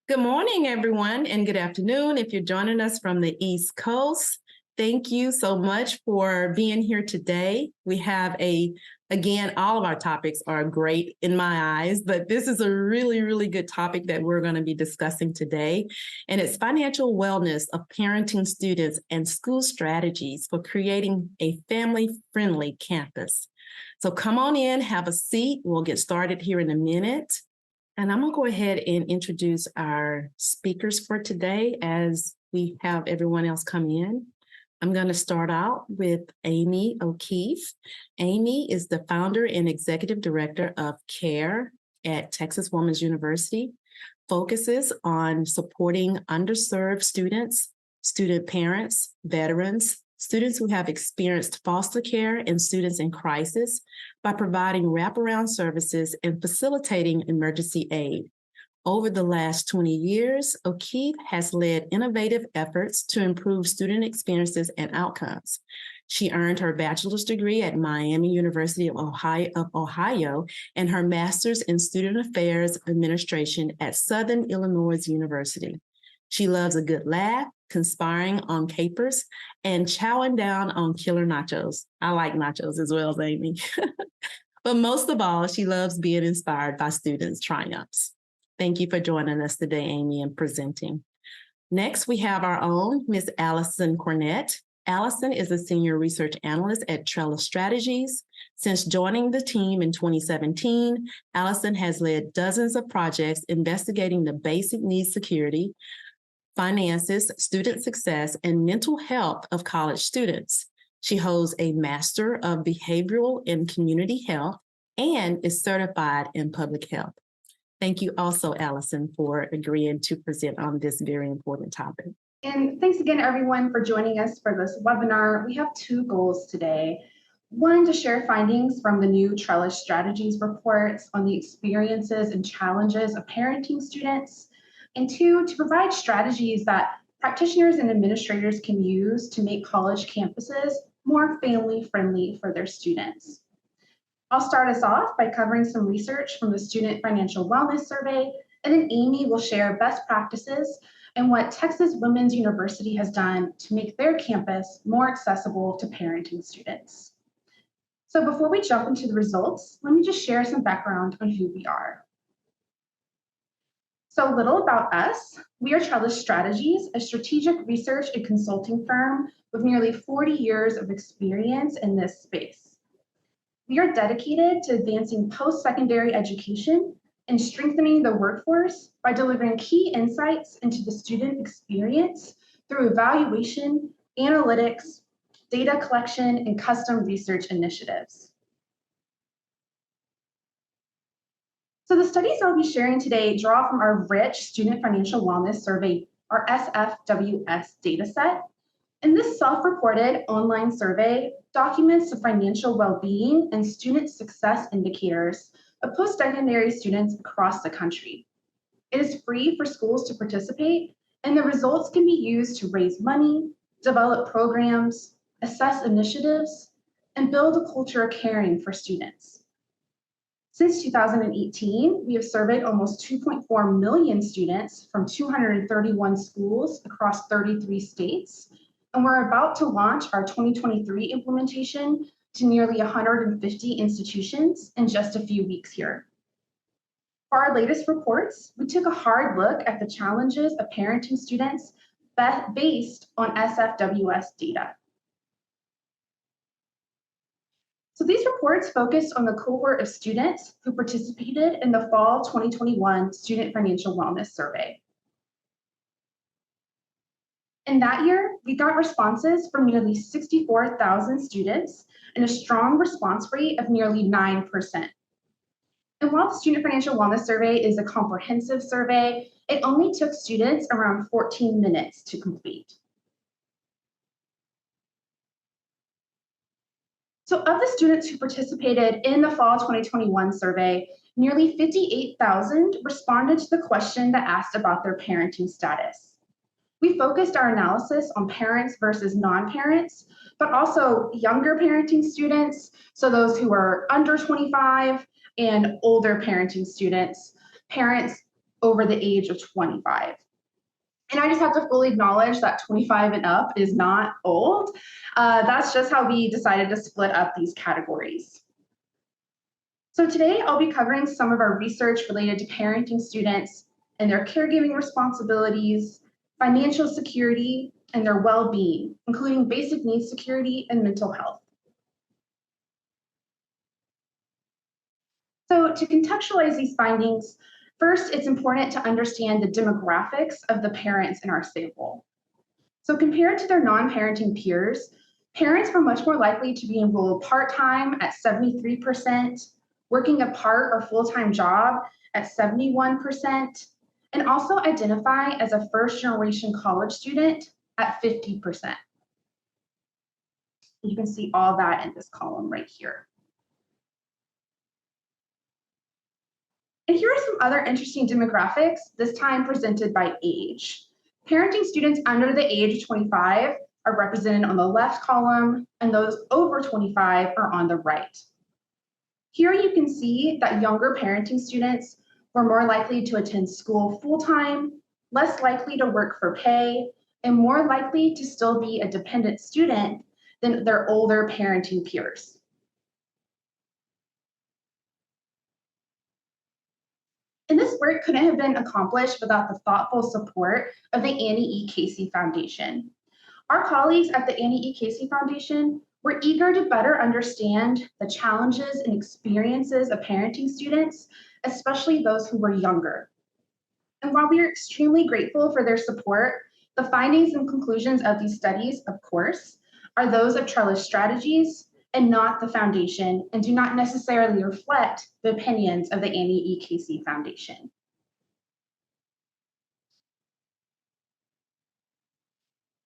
Good morning, everyone, and good afternoon. If you're joining us from the East Coast, thank you so much for being here today. We have again, all of our topics are great in my eyes, but this is a really, really good topic that we're going to be discussing today. And it's financial wellness of parenting students and school strategies for creating a family-friendly campus. So come on in, have a seat. We'll get started here in a minute. And I'm going to go ahead and introduce our speakers for today as we have everyone else come in. I'm going to start out with Amy O'Keefe. Amy is the founder and executive director of CARE at Texas Women's University, focuses on supporting underserved students, student parents, veterans, students who have experienced foster care, and students in crisis by providing wraparound services and facilitating emergency aid. Over the last 20 years, O'Keefe has led innovative efforts to improve student experiences and outcomes. She earned her bachelor's degree at Miami University of Ohio and her master's in student affairs administration at Southern Illinois University. She loves a good laugh, conspiring on capers, and chowing down on killer nachos. I like nachos as well as Amy. But most of all, she loves being inspired by students' triumphs. Thank you for joining us today, Amy, and presenting. Next, we have our own Miss Allyson Cornett. Allyson is a senior research analyst at Trellis Strategies. Since joining the team in 2017, Allyson has led dozens of projects investigating the basic needs security, finances, student success, and mental health of college students. She holds a Master of Behavioral and Community Health and is certified in public health. Thank you also, Allyson, for agreeing to present on this very important topic. And thanks again, everyone, for joining us for this webinar. We have two goals today. One, to share findings from the new Trellis Strategies reports on the experiences and challenges of parenting students. And two, to provide strategies that practitioners and administrators can use to make college campuses more family-friendly for their students. I'll start us off by covering some research from the Student Financial Wellness Survey, and then Amy will share best practices and what Texas Women's University has done to make their campus more accessible to parenting students. So before we jump into the results, let me just share some background on who we are. So a little about us. We are Trellis Strategies, a strategic research and consulting firm with nearly 40 years of experience in this space. We are dedicated to advancing post-secondary education and strengthening the workforce by delivering key insights into the student experience through evaluation, analytics, data collection, and custom research initiatives. So the studies I'll be sharing today draw from our rich Student Financial Wellness Survey, our SFWS dataset. And this self-reported online survey documents the financial well-being and student success indicators of post-secondary students across the country. It is free for schools to participate, and the results can be used to raise money, develop programs, assess initiatives, and build a culture of caring for students. Since 2018, we have surveyed almost 2.4 million students from 231 schools across 33 states, and we're about to launch our 2023 implementation to nearly 150 institutions in just a few weeks here. For our latest reports, we took a hard look at the challenges of parenting students based on SFWS data. So these reports focused on the cohort of students who participated in the fall 2021 Student Financial Wellness Survey. In that year, we got responses from nearly 64,000 students and a strong response rate of nearly 9%. And while the Student Financial Wellness Survey is a comprehensive survey, it only took students around 14 minutes to complete. So of the students who participated in the fall 2021 survey, nearly 58,000 responded to the question that asked about their parenting status. We focused our analysis on parents versus non-parents, but also younger parenting students, so those who are under 25, and older parenting students, parents over the age of 25. And I just have to fully acknowledge that 25 and up is not old. That's just how we decided to split up these categories. So today I'll be covering some of our research related to parenting students and their caregiving responsibilities, financial security, and their well-being, including basic needs security and mental health. So to contextualize these findings, first, it's important to understand the demographics of the parents in our sample. So compared to their non-parenting peers, parents were much more likely to be enrolled part-time at 73%, working a part or full-time job at 71%, and also identify as a first-generation college student at 50%. You can see all that in this column right here. And here are some other interesting demographics, this time presented by age. Parenting students under the age of 25 are represented on the left column, and those over 25 are on the right. Here you can see that younger parenting students were more likely to attend school full-time, less likely to work for pay, and more likely to still be a dependent student than their older parenting peers. And this work couldn't have been accomplished without the thoughtful support of the Annie E. Casey Foundation. Our colleagues at the Annie E. Casey Foundation were eager to better understand the challenges and experiences of parenting students, especially those who were younger. And while we are extremely grateful for their support, the findings and conclusions of these studies, of course, are those of Trellis Strategies and not the foundation, and do not necessarily reflect the opinions of the Annie E. Casey Foundation.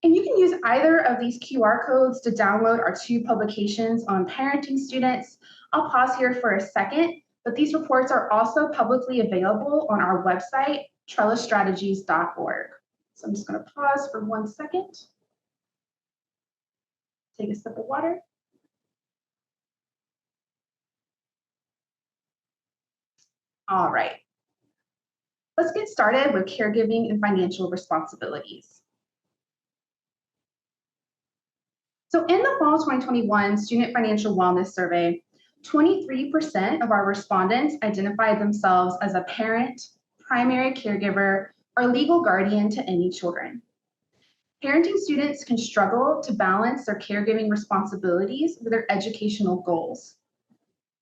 And you can use either of these QR codes to download our two publications on parenting students. I'll pause here for a second, but these reports are also publicly available on our website, trellisstrategies.org. So I'm just going to pause for 1 second. Take a sip of water. All right, let's get started with caregiving and financial responsibilities. So in the fall 2021 Student Financial Wellness Survey, 23% of our respondents identified themselves as a parent, primary caregiver, or legal guardian to any children. Parenting students can struggle to balance their caregiving responsibilities with their educational goals.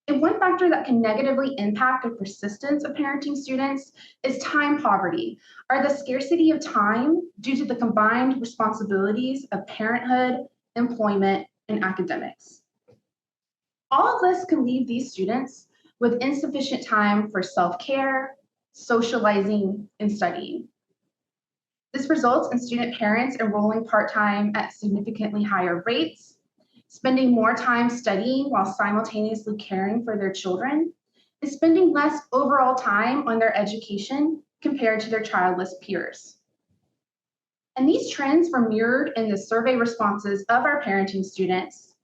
And one factor that can negatively impact the persistence of parenting students is time poverty, or the scarcity of time due to the combined responsibilities of parenthood, employment, and academics. All of this can leave these students with insufficient time for self-care, socializing, and studying. This results in student parents enrolling part-time at significantly higher rates, spending more time studying while simultaneously caring for their children, and spending less overall time on their education compared to their childless peers. And these trends were mirrored in the survey responses of our parenting students,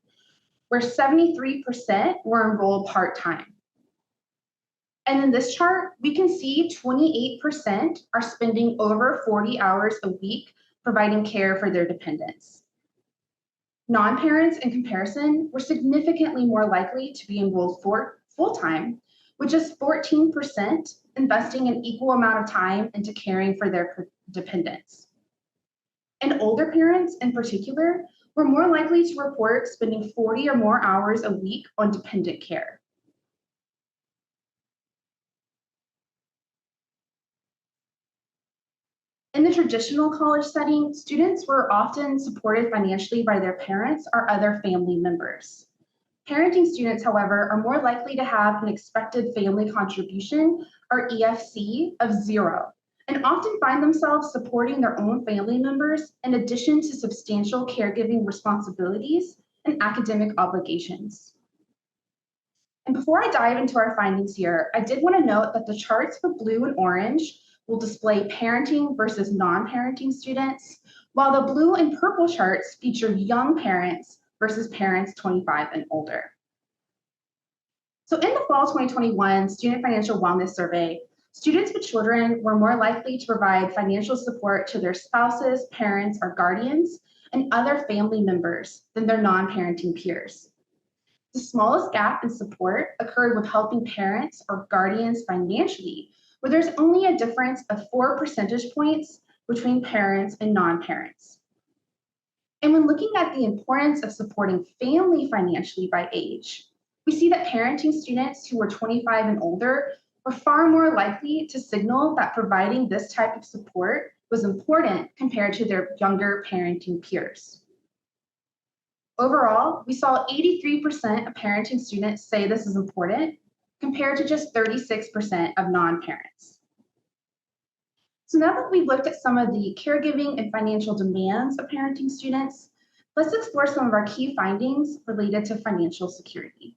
where 73% were enrolled part-time. And in this chart, we can see 28% are spending over 40 hours a week providing care for their dependents. Non-parents, in comparison, were significantly more likely to be enrolled for full-time, with just 14% investing an equal amount of time into caring for their dependents. And older parents, in particular, were more likely to report spending 40 or more hours a week on dependent care. In the traditional college setting, students were often supported financially by their parents or other family members. Parenting students, however, are more likely to have an expected family contribution, or EFC, of 0, and often find themselves supporting their own family members in addition to substantial caregiving responsibilities and academic obligations. And before I dive into our findings here, I did want to note that the charts for blue and orange will display parenting versus non-parenting students, while the blue and purple charts feature young parents versus parents 25 and older. So in the fall 2021 Student Financial Wellness Survey, Students with children were more likely to provide financial support to their spouses, parents, or guardians, and other family members than their non-parenting peers. The smallest gap in support occurred with helping parents or guardians financially, where there's only a difference of 4 percentage points between parents and non-parents. And when looking at the importance of supporting family financially by age, we see that parenting students who were 25 and older were far more likely to signal that providing this type of support was important compared to their younger parenting peers. Overall, we saw 83% of parenting students say this is important, compared to just 36% of non-parents. So now that we've looked at some of the caregiving and financial demands of parenting students, let's explore some of our key findings related to financial security.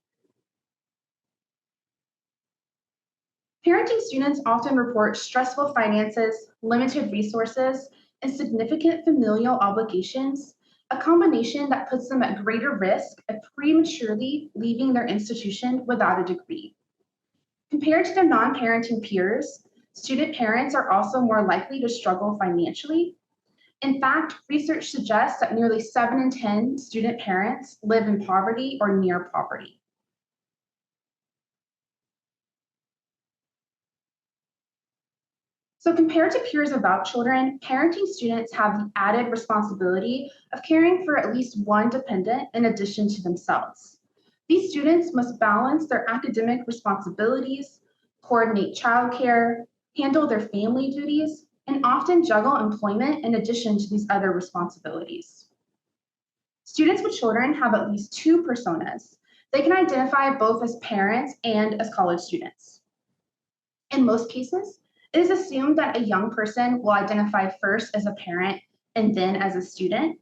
Parenting students often report stressful finances, limited resources, and significant familial obligations, a combination that puts them at greater risk of prematurely leaving their institution without a degree. Compared to their non-parenting peers, student parents are also more likely to struggle financially. In fact, research suggests that nearly 7 in 10 student parents live in poverty or near poverty. So compared to peers without children, parenting students have the added responsibility of caring for at least one dependent in addition to themselves. These students must balance their academic responsibilities, coordinate childcare, handle their family duties, and often juggle employment in addition to these other responsibilities. Students with children have at least 2 personas. They can identify both as parents and as college students. In most cases, it is assumed that a young person will identify first as a parent and then as a student.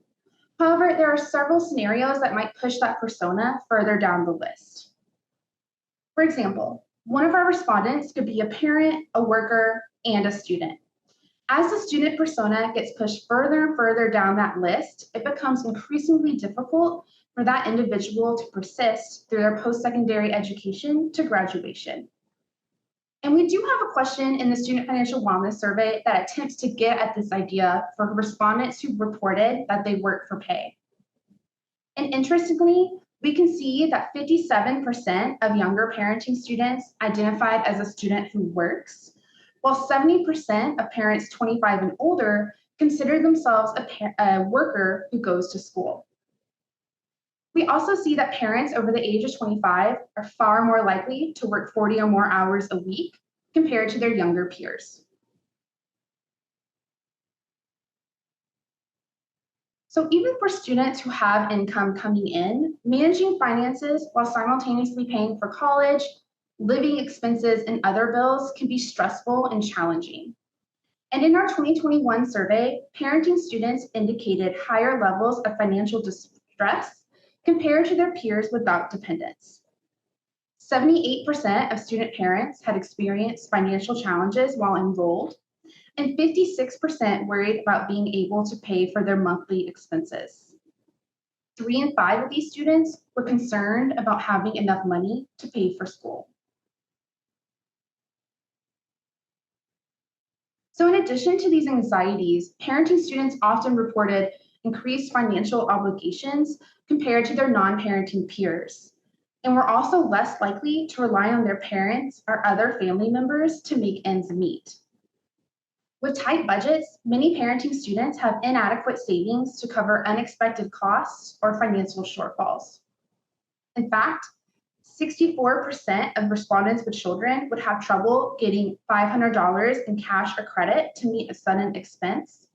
However, there are several scenarios that might push that persona further down the list. For example, one of our respondents could be a parent, a worker, and a student. As the student persona gets pushed further and further down that list, it becomes increasingly difficult for that individual to persist through their post-secondary education to graduation. And we do have a question in the Student Financial Wellness Survey that attempts to get at this idea for respondents who reported that they work for pay. And interestingly, we can see that 57% of younger parenting students identified as a student who works, while 70% of parents 25 and older consider themselves a worker who goes to school. We also see that parents over the age of 25 are far more likely to work 40 or more hours a week compared to their younger peers. So even for students who have income coming in, managing finances while simultaneously paying for college, living expenses, and other bills can be stressful and challenging. And in our 2021 survey, parenting students indicated higher levels of financial distress compared to their peers without dependents. 78% of student parents had experienced financial challenges while enrolled, and 56% worried about being able to pay for their monthly expenses. 3 in 5 of these students were concerned about having enough money to pay for school. So in addition to these anxieties, parenting students often reported increased financial obligations compared to their non-parenting peers, and were also less likely to rely on their parents or other family members to make ends meet. With tight budgets, many parenting students have inadequate savings to cover unexpected costs or financial shortfalls. In fact, 64% of respondents with children would have trouble getting $500 in cash or credit to meet a sudden expense,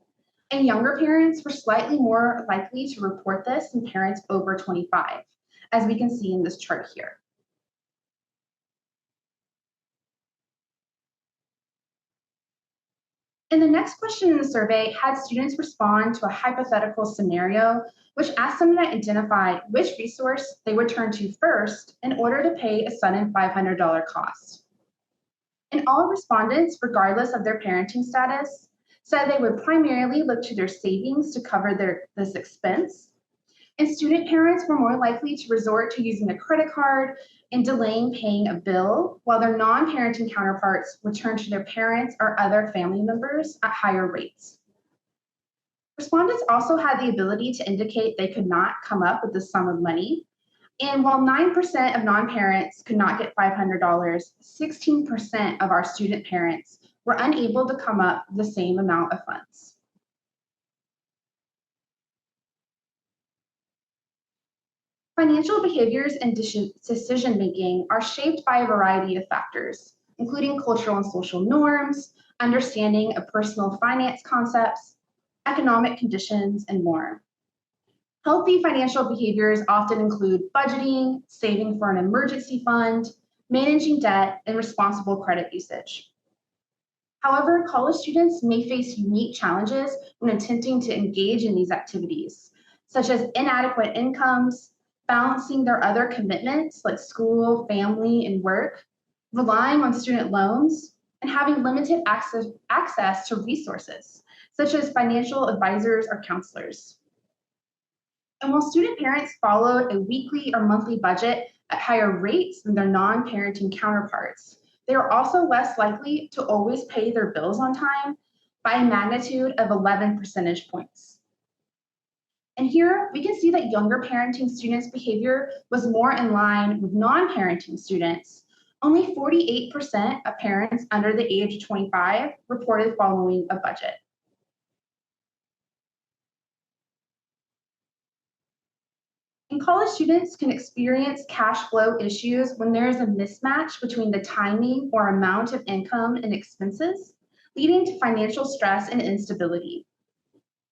and younger parents were slightly more likely to report this than parents over 25, as we can see in this chart here. And the next question in the survey had students respond to a hypothetical scenario, which asked them to identify which resource they would turn to first in order to pay a sudden $500 cost. And all respondents, regardless of their parenting status, said they would primarily look to their savings to cover this expense, And student parents were more likely to resort to using a credit card and delaying paying a bill, while their non-parenting counterparts returned to their parents or other family members at higher rates. Respondents also had the ability to indicate they could not come up with the sum of money. And while 9% of non-parents could not get $500, 16% of our student parents were unable to come up with the same amount of funds. Financial behaviors and decision-making are shaped by a variety of factors, including cultural and social norms, understanding of personal finance concepts, economic conditions, and more. Healthy financial behaviors often include budgeting, saving for an emergency fund, managing debt, and responsible credit usage. However, college students may face unique challenges when attempting to engage in these activities, such as inadequate incomes, balancing their other commitments like school, family, and work, relying on student loans, and having limited access to resources, such as financial advisors or counselors. And while student parents followed a weekly or monthly budget at higher rates than their non-parenting counterparts, they are also less likely to always pay their bills on time by a magnitude of 11 percentage points. And here we can see that younger parenting students' behavior was more in line with non-parenting students. Only 48% of parents under the age of 25 reported following a budget. And college students can experience cash flow issues when there is a mismatch between the timing or amount of income and expenses, leading to financial stress and instability.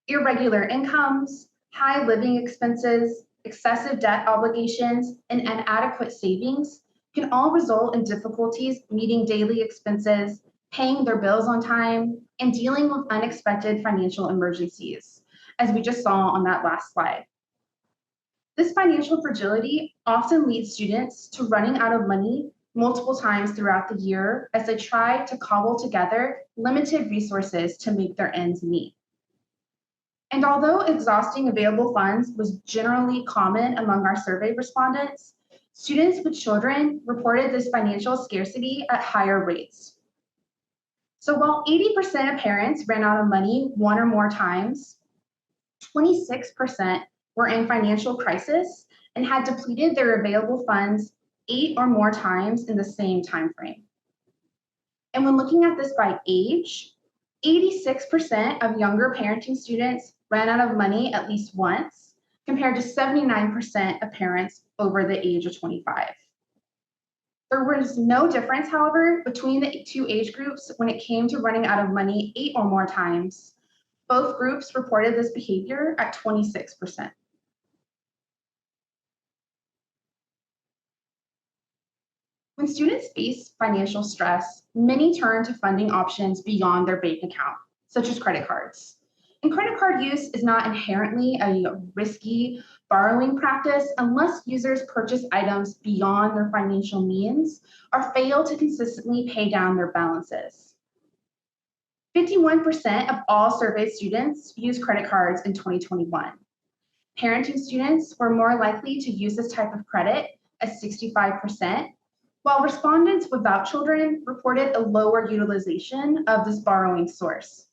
Irregular incomes, high living expenses, excessive debt obligations, and inadequate savings can all result in difficulties meeting daily expenses, paying their bills on time, and dealing with unexpected financial emergencies, as we just saw on that last slide. This financial fragility often leads students to running out of money multiple times throughout the year as they try to cobble together limited resources to make their ends meet. And although exhausting available funds was generally common among our survey respondents, students with children reported this financial scarcity at higher rates. So while 80% of parents ran out of money one or more times, 26% were in financial crisis and had depleted their available funds 8 or more times in the same time frame. And when looking at this by age, 86% of younger parenting students ran out of money at least once, compared to 79% of parents over the age of 25. There was no difference, however, between the two age groups when it came to running out of money 8 or more times. Both groups reported this behavior at 26%. When students face financial stress, many turn to funding options beyond their bank account, such as credit cards. And credit card use is not inherently a risky borrowing practice unless users purchase items beyond their financial means or fail to consistently pay down their balances. 51% of all surveyed students used credit cards in 2021. Parenting students were more likely to use this type of credit at 65%, while respondents without children reported a lower utilization of this borrowing source.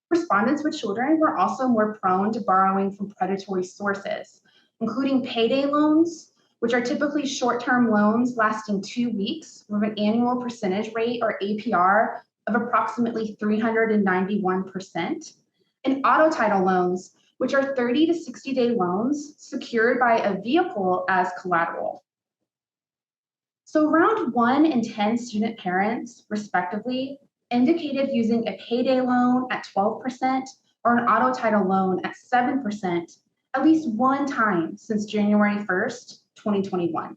Respondents with children were also more prone to borrowing from predatory sources, including payday loans, which are typically short-term loans lasting 2 weeks with an annual percentage rate or APR of approximately 391%, and auto title loans, which are 30 to 60-day loans secured by a vehicle as collateral. So around 1 in 10 student parents, respectively, indicated using a payday loan at 12% or an auto title loan at 7% at least one time since January 1st, 2021.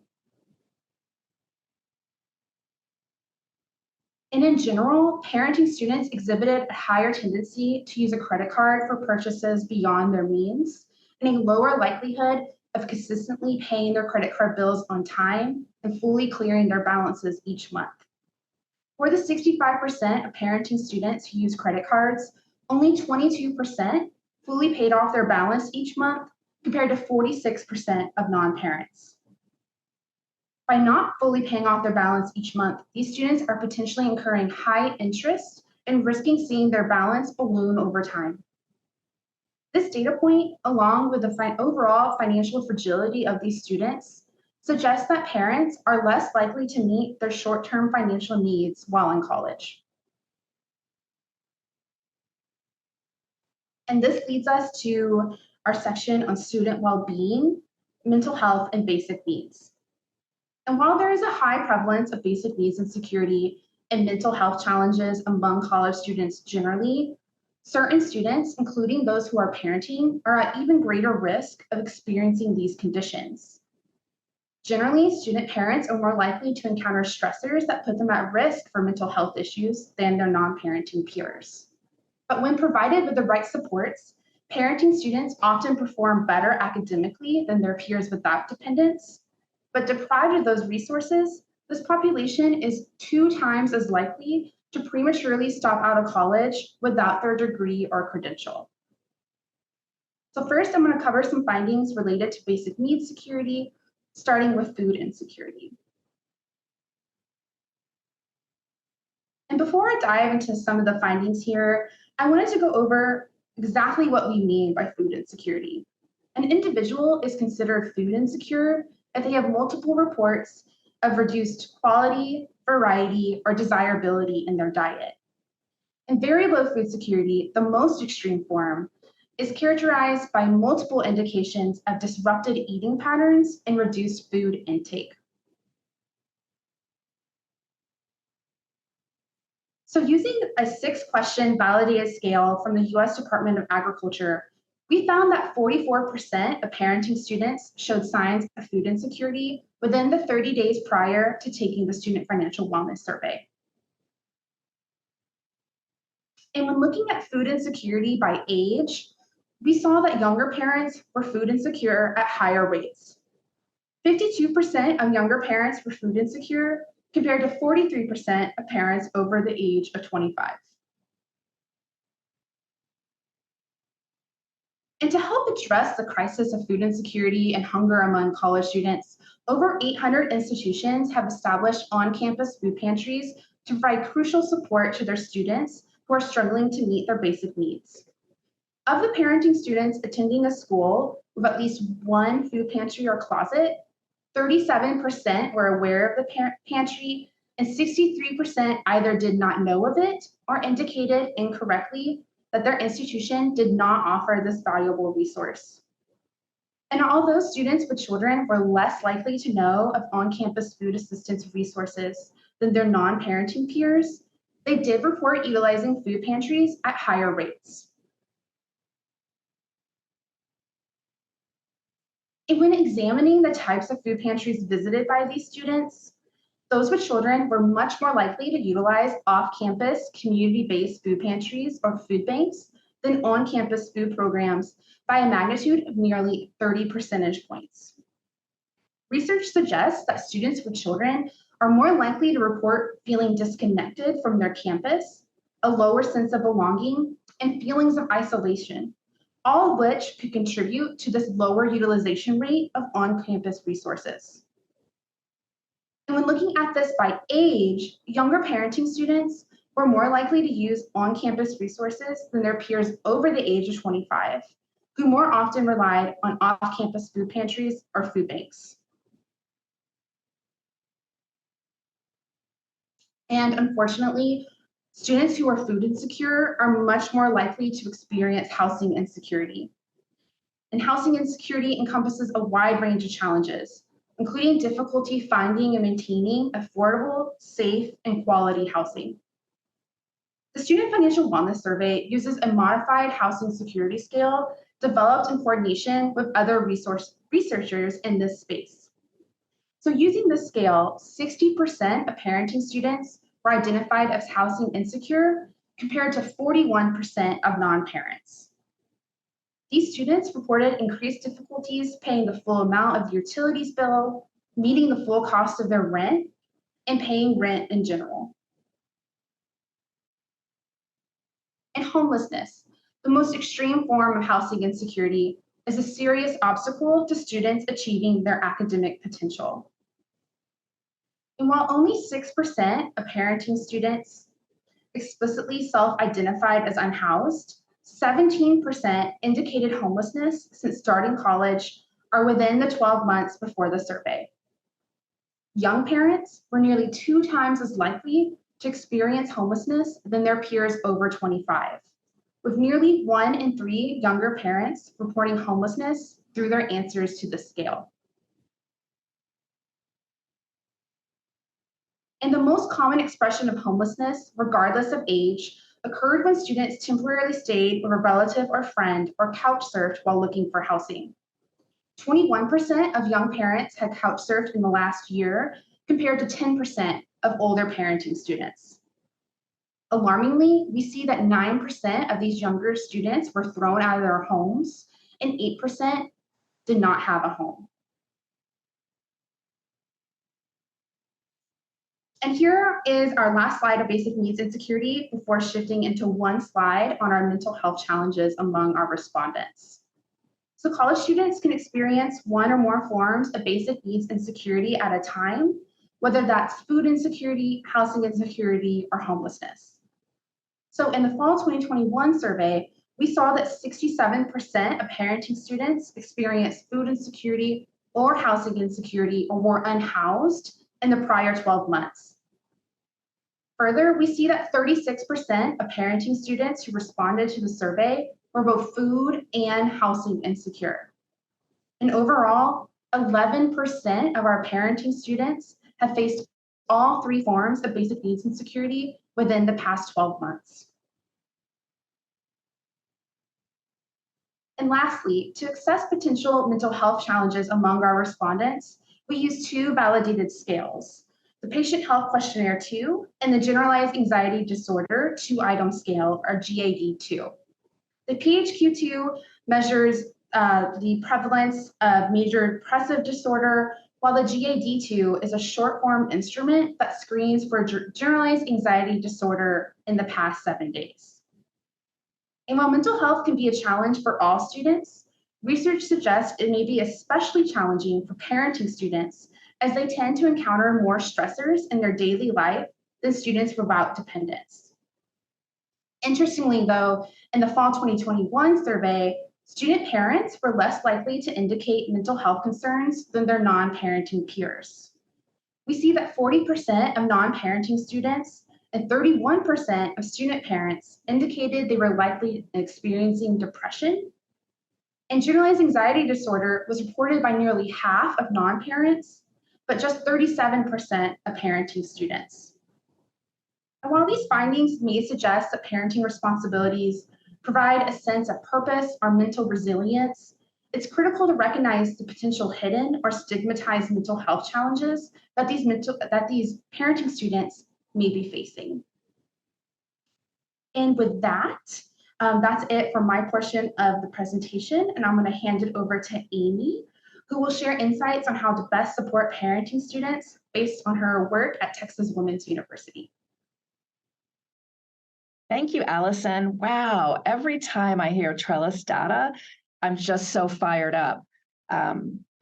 And in general, parenting students exhibited a higher tendency to use a credit card for purchases beyond their means and a lower likelihood of consistently paying their credit card bills on time and fully clearing their balances each month. For the 65% of parenting students who use credit cards, only 22% fully paid off their balance each month, compared to 46% of non-parents. By not fully paying off their balance each month, these students are potentially incurring high interest and risking seeing their balance balloon over time. This data point, along with the overall financial fragility of these students, suggests that parents are less likely to meet their short-term financial needs while in college. And this leads us to our section on student well-being, mental health, and basic needs. And while there is a high prevalence of basic needs insecurity and mental health challenges among college students generally, certain students, including those who are parenting, are at even greater risk of experiencing these conditions. Generally, student parents are more likely to encounter stressors that put them at risk for mental health issues than their non-parenting peers. But when provided with the right supports, parenting students often perform better academically than their peers without dependence. But deprived of those resources, this population is 2 times as likely to prematurely stop out of college without their degree or credential. So first, I'm going to cover some findings related to basic needs security, starting with food insecurity. And before I dive into some of the findings here, I wanted to go over exactly what we mean by food insecurity. An individual is considered food insecure if they have multiple reports of reduced quality, variety, or desirability in their diet. In very low food security, the most extreme form, is characterized by multiple indications of disrupted eating patterns and reduced food intake. So using a 6-question validated scale from the US Department of Agriculture, we found that 44% of parenting students showed signs of food insecurity within the 30 days prior to taking the Student Financial Wellness Survey. And when looking at food insecurity by age, we saw that younger parents were food insecure at higher rates. 52% of younger parents were food insecure, compared to 43% of parents over the age of 25. And to help address the crisis of food insecurity and hunger among college students, over 800 institutions have established on-campus food pantries to provide crucial support to their students who are struggling to meet their basic needs. Of the parenting students attending a school with at least one food pantry or closet, 37% were aware of the pantry, and 63% either did not know of it or indicated incorrectly that their institution did not offer this valuable resource. And although students with children were less likely to know of on-campus food assistance resources than their non-parenting peers, they did report utilizing food pantries at higher rates. And when examining the types of food pantries visited by these students, those with children were much more likely to utilize off-campus community-based food pantries or food banks than on-campus food programs by a magnitude of nearly 30 percentage points. Research suggests that students with children are more likely to report feeling disconnected from their campus, a lower sense of belonging, and feelings of isolation, all of which could contribute to this lower utilization rate of on-campus resources. And when looking at this by age, younger parenting students were more likely to use on-campus resources than their peers over the age of 25, who more often relied on off-campus food pantries or food banks. And unfortunately, students who are food insecure are much more likely to experience housing insecurity. And housing insecurity encompasses a wide range of challenges, including difficulty finding and maintaining affordable, safe, and quality housing. The Student Financial Wellness Survey uses a modified housing security scale developed in coordination with other researchers in this space. So using this scale, 60% of parenting students were identified as housing insecure, compared to 41% of non-parents. These students reported increased difficulties paying the full amount of the utilities bill, meeting the full cost of their rent, and paying rent in general. And homelessness, the most extreme form of housing insecurity, is a serious obstacle to students achieving their academic potential. And while only 6% of parenting students explicitly self-identified as unhoused, 17% indicated homelessness since starting college or within the 12 months before the survey. Young parents were nearly 2 times as likely to experience homelessness than their peers over 25, with nearly 1 in 3 younger parents reporting homelessness through their answers to the scale. And the most common expression of homelessness, regardless of age, occurred when students temporarily stayed with a relative or friend or couch surfed while looking for housing. 21% of young parents had couch surfed in the last year, compared to 10% of older parenting students. Alarmingly, we see that 9% of these younger students were thrown out of their homes, and 8% did not have a home. And here is our last slide of basic needs insecurity before shifting into one slide on our mental health challenges among our respondents. So college students can experience one or more forms of basic needs insecurity at a time, whether that's food insecurity, housing insecurity, or homelessness. So in the fall 2021 survey, we saw that 67% of parenting students experienced food insecurity or housing insecurity or were unhoused in the prior 12 months. Further, we see that 36% of parenting students who responded to the survey were both food and housing insecure. And overall, 11% of our parenting students have faced all 3 forms of basic needs insecurity within the past 12 months. And lastly, to assess potential mental health challenges among our respondents, we use 2 validated scales, the Patient Health Questionnaire 2 and the Generalized Anxiety Disorder 2-item scale, or GAD-2. The PHQ-2 measures the prevalence of major depressive disorder, while the GAD-2 is a short-form instrument that screens for generalized anxiety disorder in the past 7 days. And while mental health can be a challenge for all students, research suggests it may be especially challenging for parenting students, as they tend to encounter more stressors in their daily life than students without dependence. Interestingly, though, in the fall 2021 survey, student parents were less likely to indicate mental health concerns than their non-parenting peers. We see that 40% of non-parenting students and 31% of student parents indicated they were likely experiencing depression. And generalized anxiety disorder was reported by nearly half of non-parents, but just 37% of parenting students. And while these findings may suggest that parenting responsibilities provide a sense of purpose or mental resilience, it's critical to recognize the potential hidden or stigmatized mental health challenges that these parenting students may be facing. And with that, that's it for my portion of the presentation, and I'm going to hand it over to Amy, who will share insights on how to best support parenting students based on her work at Texas Women's University. Thank you, Allyson. Wow, every time I hear Trellis data, I'm just so fired up.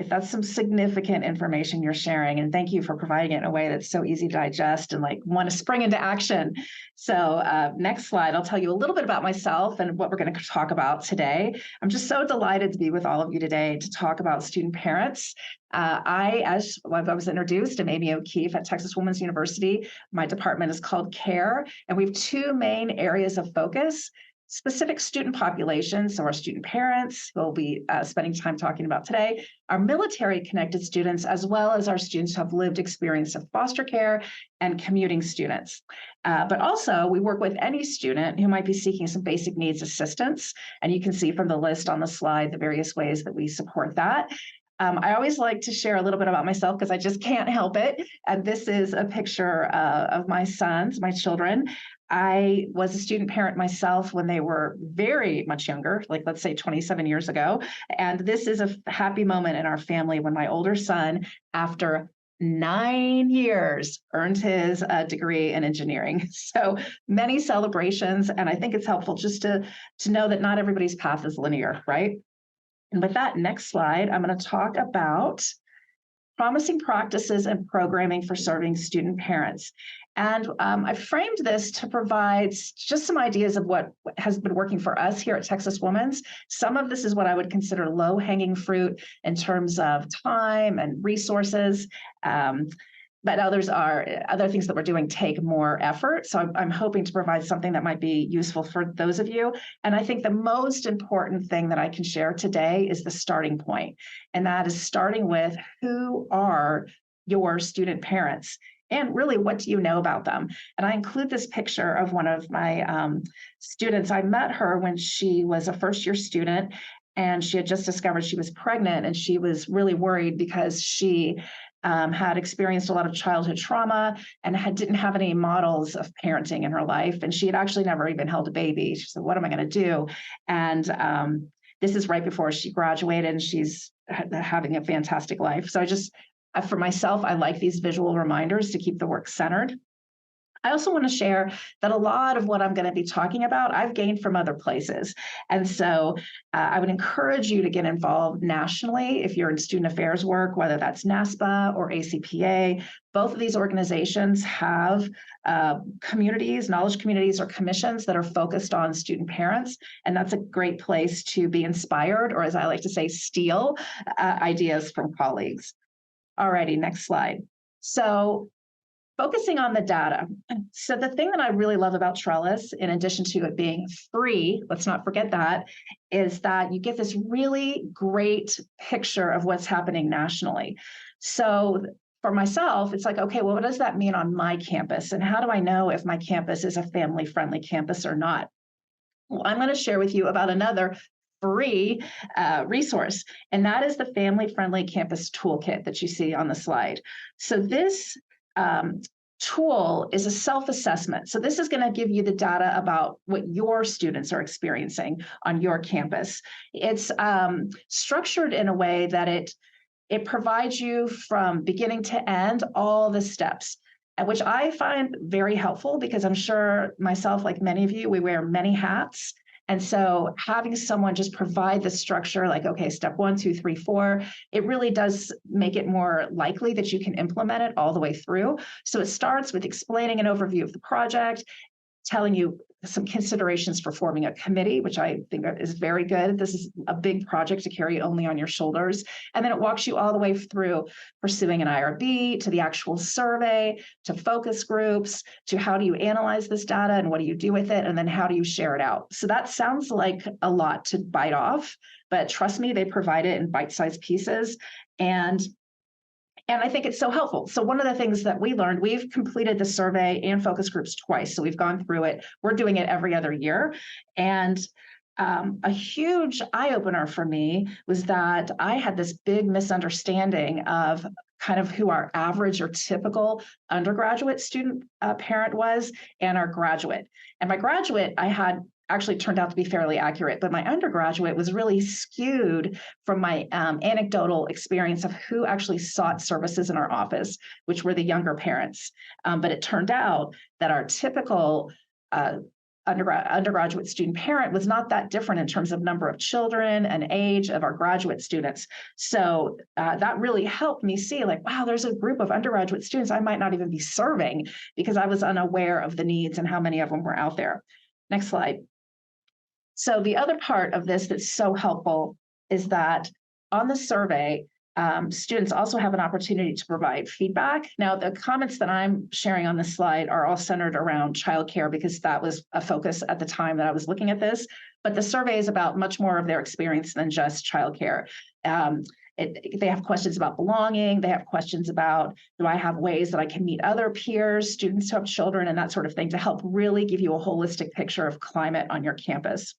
If that's some significant information you're sharing, and thank you for providing it in a way that's so easy to digest and like want to spring into action. So next slide, I'll tell you a little bit about myself and what we're going to talk about today. I'm just so delighted to be with all of you today to talk about student parents. As I was introduced, I'm Amy O'Keefe at Texas Women's University. My department is called CARE, and we have 2 main areas of focus. Specific student populations, so our student parents, who we'll be spending time talking about today, our military-connected students, as well as our students who have lived experience of foster care and commuting students. But also, we work with any student who might be seeking some basic needs assistance, and you can see from the list on the slide the various ways that we support that. I always like to share a little bit about myself because I just can't help it. And this is a picture of my sons, my children. I was a student parent myself when they were very much younger, like let's say 27 years ago. And this is a happy moment in our family when my older son, after 9 years, earned his degree in engineering. So many celebrations. And I think it's helpful just to know that not everybody's path is linear, right? And with that, next slide, I'm going to talk about promising practices and programming for serving student parents. And I framed this to provide just some ideas of what has been working for us here at Texas Women's. Some of this is what I would consider low-hanging fruit in terms of time and resources. But other things that we're doing take more effort. So I'm hoping to provide something that might be useful for those of you. And I think the most important thing that I can share today is the starting point. And that is starting with, who are your student parents? And really, what do you know about them? And I include this picture of one of my students. I met her when she was a first-year student, and she had just discovered she was pregnant, and she was really worried because she had experienced a lot of childhood trauma and didn't have any models of parenting in her life. And she had actually never even held a baby. She said, what am I going to do? And this is right before she graduated, and she's having a fantastic life. So for myself, I like these visual reminders to keep the work centered. I also want to share that a lot of what I'm going to be talking about, I've gained from other places. And so I would encourage you to get involved nationally if you're in student affairs work, whether that's NASPA or ACPA. Both of these organizations have communities, knowledge communities, or commissions that are focused on student parents. And that's a great place to be inspired, or as I like to say, steal ideas from colleagues. Alrighty, next slide. So focusing on the data. So the thing that I really love about Trellis, in addition to it being free, let's not forget that, is that you get this really great picture of what's happening nationally. So for myself, it's like, okay, well, what does that mean on my campus? And how do I know if my campus is a family-friendly campus or not? Well, I'm going to share with you about another free resource, and that is the Family-Friendly Campus Toolkit that you see on the slide. So this tool is a self-assessment. So this is going to give you the data about what your students are experiencing on your campus. It's structured in a way that it provides you from beginning to end all the steps, which I find very helpful because I'm sure myself, like many of you, we wear many hats. And so having someone just provide the structure, like, okay, step 1, 2, 3, 4, it really does make it more likely that you can implement it all the way through. So it starts with explaining an overview of the project, telling you some considerations for forming a committee, which I think is very good. This is a big project to carry only on your shoulders. And then it walks you all the way through pursuing an IRB, to the actual survey, to focus groups, to how do you analyze this data and what do you do with it, and then how do you share it out. So that sounds like a lot to bite off, but trust me, they provide it in bite-sized pieces. And I think it's so helpful. So one of the things that we learned, we've completed the survey and focus groups twice. So we've gone through it. We're doing it every other year. And a huge eye-opener for me was that I had this big misunderstanding of kind of who our average or typical undergraduate student parent was and our graduate. And my graduate, I had actually turned out to be fairly accurate, but my undergraduate was really skewed from my anecdotal experience of who actually sought services in our office, which were the younger parents. But it turned out that our typical undergraduate student parent was not that different in terms of number of children and age of our graduate students. So that really helped me see, like, wow, there's a group of undergraduate students I might not even be serving because I was unaware of the needs and how many of them were out there. Next slide. So the other part of this that's so helpful is that on the survey, students also have an opportunity to provide feedback. Now, the comments that I'm sharing on this slide are all centered around childcare because that was a focus at the time that I was looking at this. But the survey is about much more of their experience than just childcare. They have questions about belonging. They have questions about, do I have ways that I can meet other peers, students who have children, and that sort of thing to help really give you a holistic picture of climate on your campus.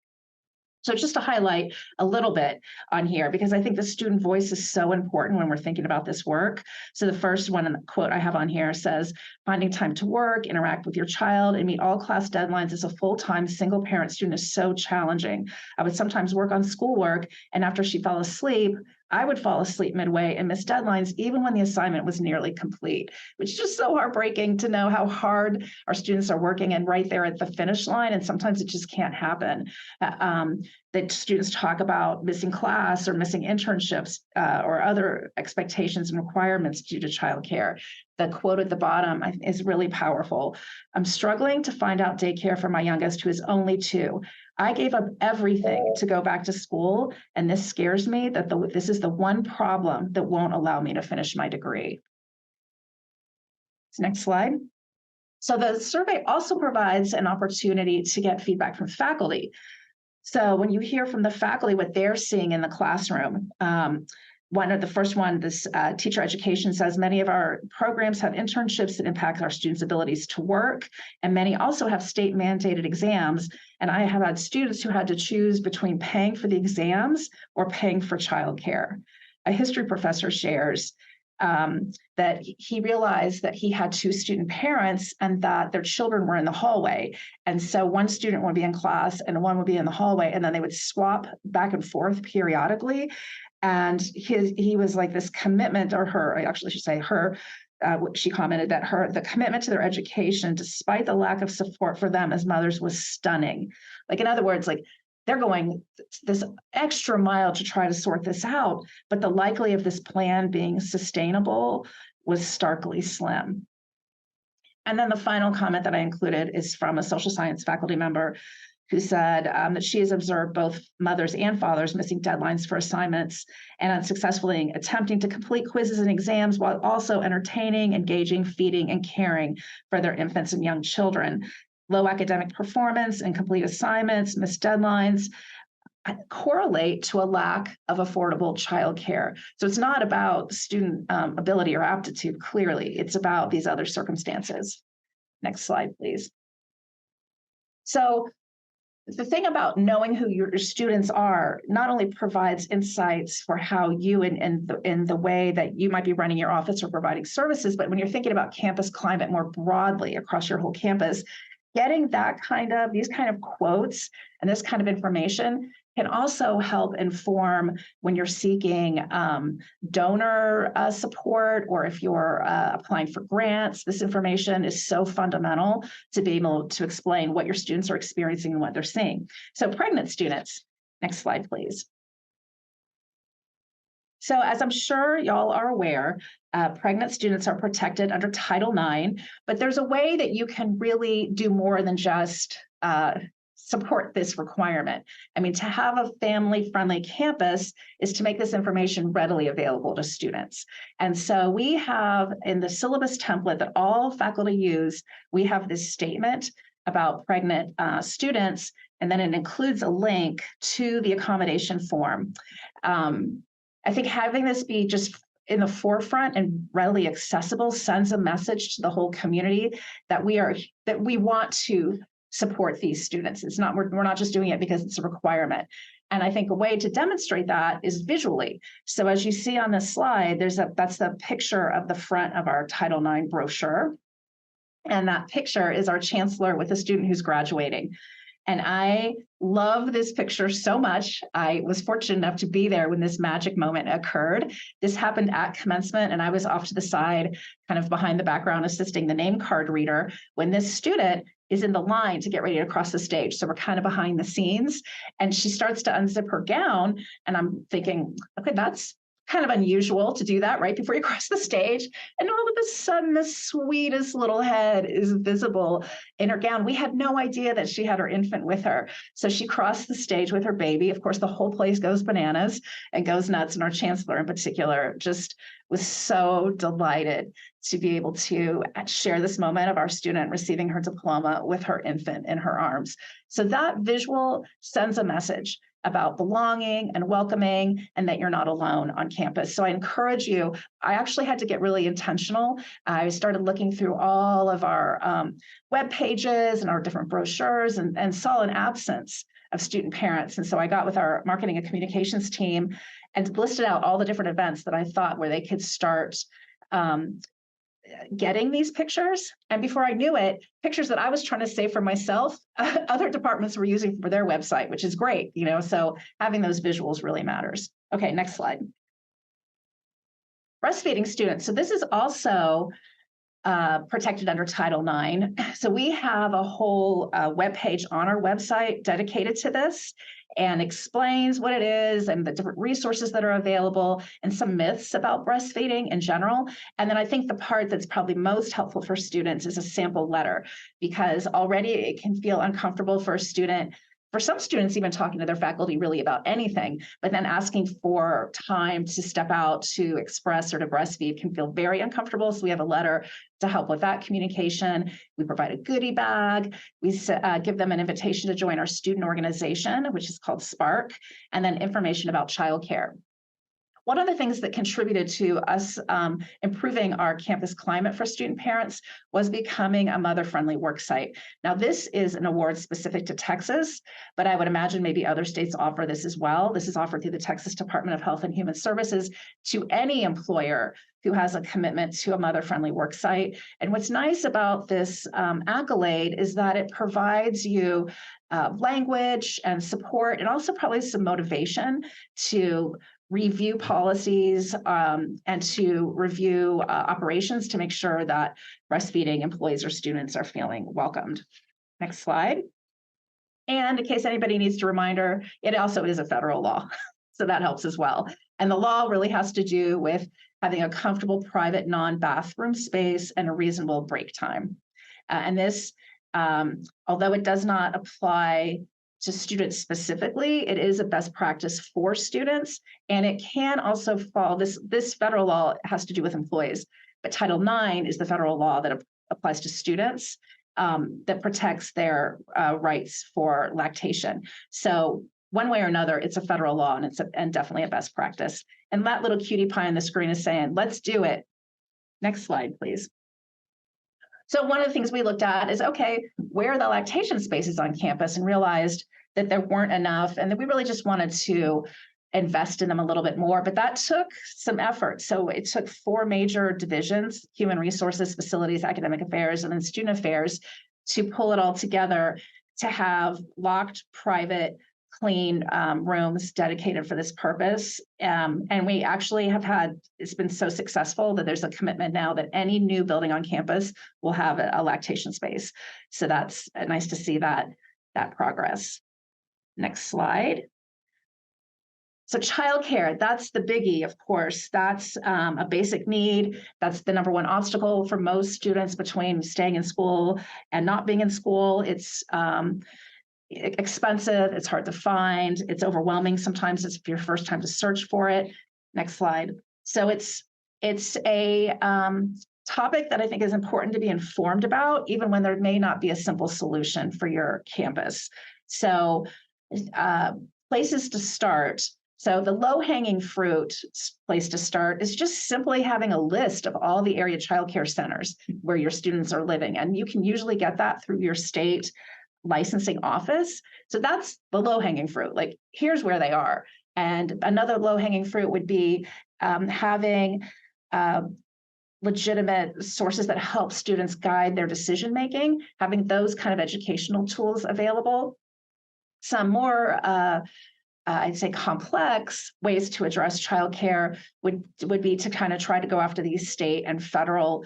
So just to highlight a little bit on here, because I think the student voice is so important when we're thinking about this work. So the first one, and the quote I have on here says, finding time to work, interact with your child, and meet all class deadlines as a full-time single parent student is so challenging. I would sometimes work on schoolwork, and after she fell asleep, I would fall asleep midway and miss deadlines even when the assignment was nearly complete, which is just so heartbreaking to know how hard our students are working and right there at the finish line. And sometimes it just can't happen. That students talk about missing class or missing internships or other expectations and requirements due to childcare. The quote at the bottom is really powerful. I'm struggling to find out daycare for my youngest, who is only 2. I gave up everything to go back to school, and this scares me that this is the one problem that won't allow me to finish my degree. Next slide. So the survey also provides an opportunity to get feedback from faculty. So when you hear from the faculty what they're seeing in the classroom, this teacher education says many of our programs have internships that impact our students' abilities to work, and many also have state mandated exams. And I have had students who had to choose between paying for the exams or paying for childcare. A history professor shares that he realized that he had 2 student parents and that their children were in the hallway. And so one student would be in class and one would be in the hallway, and then they would swap back and forth periodically. And he was like, this commitment, or her, I actually should say her, she commented that the commitment to their education, despite the lack of support for them as mothers, was stunning. Like, in other words, like, they're going this extra mile to try to sort this out, but the likelihood of this plan being sustainable was starkly slim. And then the final comment that I included is from a social science faculty member who said that she has observed both mothers and fathers missing deadlines for assignments and unsuccessfully attempting to complete quizzes and exams while also entertaining, engaging, feeding, and caring for their infants and young children. Low academic performance, incomplete assignments, missed deadlines correlate to a lack of affordable childcare. So it's not about student ability or aptitude, clearly. It's about these other circumstances. Next slide, please. So the thing about knowing who your students are not only provides insights for how you in the way that you might be running your office or providing services, but when you're thinking about campus climate more broadly across your whole campus, getting these kind of quotes and this kind of information can also help inform when you're seeking donor support, or if you're applying for grants. This information is so fundamental to be able to explain what your students are experiencing and what they're seeing. So pregnant students, next slide, please. So as I'm sure y'all are aware, pregnant students are protected under Title IX, but there's a way that you can really do more than just support this requirement. I mean, to have a family-friendly campus is to make this information readily available to students. And so we have in the syllabus template that all faculty use, we have this statement about pregnant students, and then it includes a link to the accommodation form. I think having this be just in the forefront and readily accessible sends a message to the whole community that we want to support these students. It's not, we're not just doing it because it's a requirement. And I think a way to demonstrate that is visually. So as you see on this slide, that's the picture of the front of our Title IX brochure. And that picture is our chancellor with a student who's graduating. And I love this picture so much. I was fortunate enough to be there when this magic moment occurred. This happened at commencement, and I was off to the side, kind of behind the background, assisting the name card reader when this student is in the line to get ready to cross the stage. So we're kind of behind the scenes, and she starts to unzip her gown, and I'm thinking, okay, that's kind of unusual to do that right before you cross the stage. And all of a sudden, the sweetest little head is visible in her gown. We had no idea that she had her infant with her. So she crossed the stage with her baby. Of course, the whole place goes bananas and goes nuts. And our chancellor in particular just was so delighted to be able to share this moment of our student receiving her diploma with her infant in her arms. So that visual sends a message about belonging and welcoming, and that you're not alone on campus. So I encourage you, I actually had to get really intentional. I started looking through all of our web pages and our different brochures and saw an absence of student parents. And so I got with our marketing and communications team and listed out all the different events that I thought where they could start getting these pictures. And before I knew it, pictures that I was trying to save for myself, other departments were using for their website, which is great, so having those visuals really matters. Okay, next slide. breastfeeding students. So this is also protected under Title IX. So we have a whole webpage on our website dedicated to this and explains what it is and the different resources that are available and some myths about breastfeeding in general. And then I think the part that's probably most helpful for students is a sample letter, because already it can feel uncomfortable for a student, for some students even talking to their faculty really about anything, but then asking for time to step out to express or to breastfeed can feel very uncomfortable. So we have a letter to help with that communication. We provide a goodie bag. We give them an invitation to join our student organization, which is called Spark, and then information about childcare. One of the things that contributed to us improving our campus climate for student parents was becoming a mother-friendly worksite. Now, this is an award specific to Texas, but I would imagine maybe other states offer this as well. This is offered through the Texas Department of Health and Human Services to any employer who has a commitment to a mother-friendly worksite. And what's nice about this accolade is that it provides you language and support, and also probably some motivation to review policies and to review operations to make sure that breastfeeding employees or students are feeling welcomed. Next slide. And in case anybody needs a reminder, it also is a federal law, so that helps as well. And the law really has to do with having a comfortable private non-bathroom space and a reasonable break time. And this, although it does not apply to students specifically, it is a best practice for students, and it can also fall, this federal law has to do with employees, but Title IX is the federal law that applies to students that protects their rights for lactation. So one way or another, it's a federal law, and it's definitely a best practice. And that little cutie pie on the screen is saying, let's do it. Next slide, please. So one of the things we looked at is, okay, where are the lactation spaces on campus, and realized that there weren't enough, and that we really just wanted to invest in them a little bit more, but that took some effort. So it took 4 major divisions: human resources, facilities, academic affairs, and then student affairs, to pull it all together to have locked, private, clean rooms dedicated for this purpose. And we actually have had, it's been so successful that there's a commitment now that any new building on campus will have a lactation space. So that's nice to see that progress. Next slide. So childcare, that's the biggie, of course. That's a basic need. That's the number one obstacle for most students between staying in school and not being in school. It's expensive, it's hard to find, it's overwhelming sometimes. It's your first time to search for it. Next slide. So it's a topic that I think is important to be informed about, even when there may not be a simple solution for your campus. So places to start. So the low-hanging fruit place to start is just simply having a list of all the area childcare centers where your students are living. And you can usually get that through your state licensing office. So that's the low-hanging fruit. Like, here's where they are. And another low-hanging fruit would be having legitimate sources that help students guide their decision-making, having those kind of educational tools available. Some more I'd say complex ways to address childcare would be to kind of try to go after these state and federal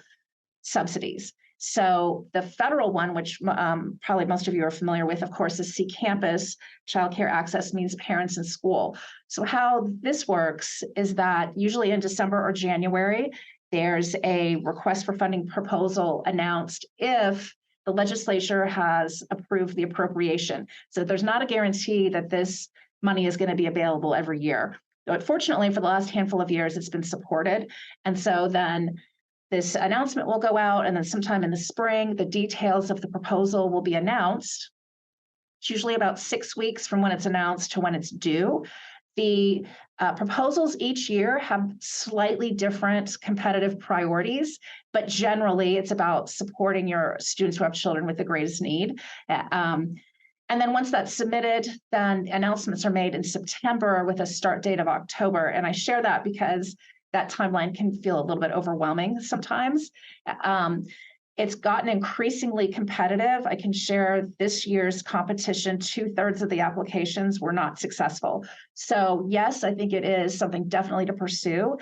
subsidies. So the federal one, which probably most of you are familiar with, of course, is C-Campus. Childcare access means parents in school. So how this works is that usually in December or January, there's a request for funding proposal announced if the legislature has approved the appropriation. So there's not a guarantee that this money is going to be available every year. But fortunately, for the last handful of years, it's been supported. And so then this announcement will go out, and then sometime in the spring, the details of the proposal will be announced. It's usually about 6 weeks from when it's announced to when it's due. The proposals each year have slightly different competitive priorities, but generally it's about supporting your students who have children with the greatest need. And then once that's submitted, then announcements are made in September with a start date of October. And I share that because that timeline can feel a little bit overwhelming sometimes. It's gotten increasingly competitive. I can share this year's competition, 2/3 of the applications were not successful. So yes, I think it is something definitely to pursue.